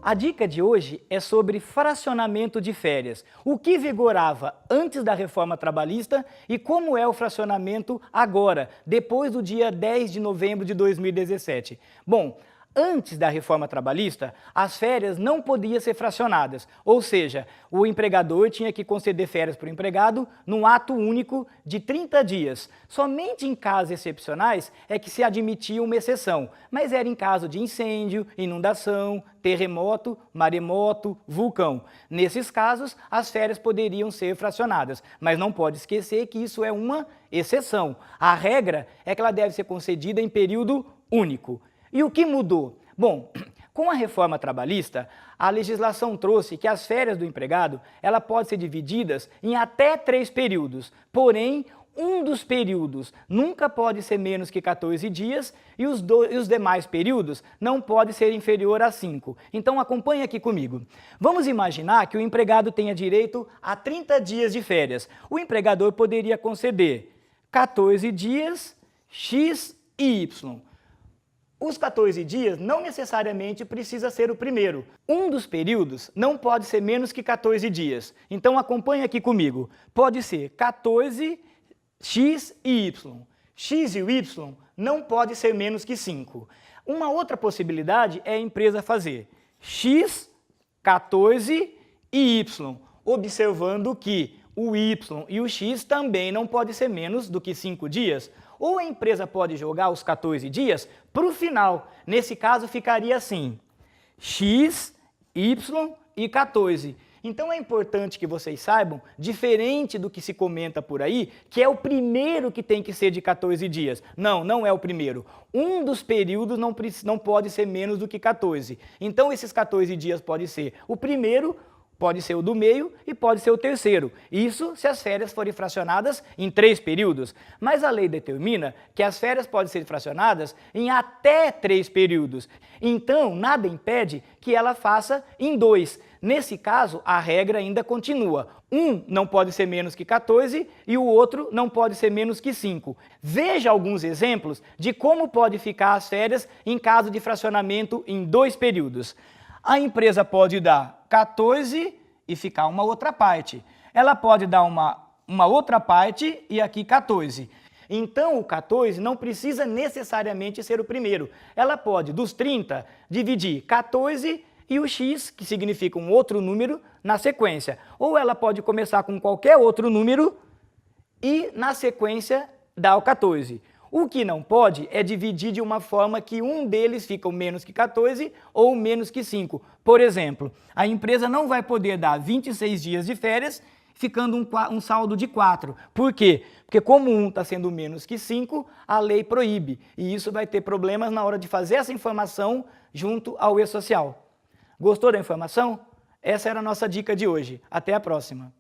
A dica de hoje é sobre fracionamento de férias, o que vigorava antes da reforma trabalhista e como é o fracionamento agora, depois do dia 10 de novembro de 2017. Bom, antes da reforma trabalhista, as férias não podiam ser fracionadas, ou seja, o empregador tinha que conceder férias para o empregado num ato único de 30 dias. Somente em casos excepcionais é que se admitia uma exceção, mas era em caso de incêndio, inundação, terremoto, maremoto, vulcão. Nesses casos, as férias poderiam ser fracionadas, mas não pode esquecer que isso é uma exceção. A regra é que ela deve ser concedida em período único. E o que mudou? Bom, com a reforma trabalhista, a legislação trouxe que as férias do empregado ela pode ser divididas em até 3 períodos, porém, um dos períodos nunca pode ser menos que 14 dias e os demais períodos não pode ser inferior a 5. Então acompanhe aqui comigo. Vamos imaginar que o empregado tenha direito a 30 dias de férias. O empregador poderia conceder 14 dias, X e Y. Os 14 dias não necessariamente precisa ser o primeiro. Um dos períodos não pode ser menos que 14 dias. Então acompanhe aqui comigo. Pode ser 14, X e Y. X e o Y não pode ser menos que 5. Uma outra possibilidade é a empresa fazer X, 14 e Y, observando que o Y e o X também não pode ser menos do que 5 dias. Ou a empresa pode jogar os 14 dias para o final. Nesse caso, ficaria assim, X, Y e 14. Então é importante que vocês saibam, diferente do que se comenta por aí, que é o primeiro que tem que ser de 14 dias. Não, não é o primeiro. Um dos períodos não pode ser menos do que 14. Então esses 14 dias pode ser o primeiro, pode ser o do meio e pode ser o terceiro. Isso se as férias forem fracionadas em 3 períodos. Mas a lei determina que as férias podem ser fracionadas em até 3 períodos. Então, nada impede que ela faça em 2. Nesse caso, a regra ainda continua. Um não pode ser menos que 14 e o outro não pode ser menos que 5. Veja alguns exemplos de como pode ficar as férias em caso de fracionamento em 2 períodos. A empresa pode dar 14 e ficar uma outra parte. Ela pode dar uma outra parte e aqui 14. Então, o 14 não precisa necessariamente ser o primeiro. Ela pode, dos 30, dividir 14 e o X, que significa um outro número, na sequência. Ou ela pode começar com qualquer outro número e, na sequência, dar o 14. O que não pode é dividir de uma forma que um deles fica menos que 14 ou menos que 5. Por exemplo, a empresa não vai poder dar 26 dias de férias ficando um saldo de 4. Por quê? Porque como um está sendo menos que 5, a lei proíbe. E isso vai ter problemas na hora de fazer essa informação junto ao e-social. Gostou da informação? Essa era a nossa dica de hoje. Até a próxima.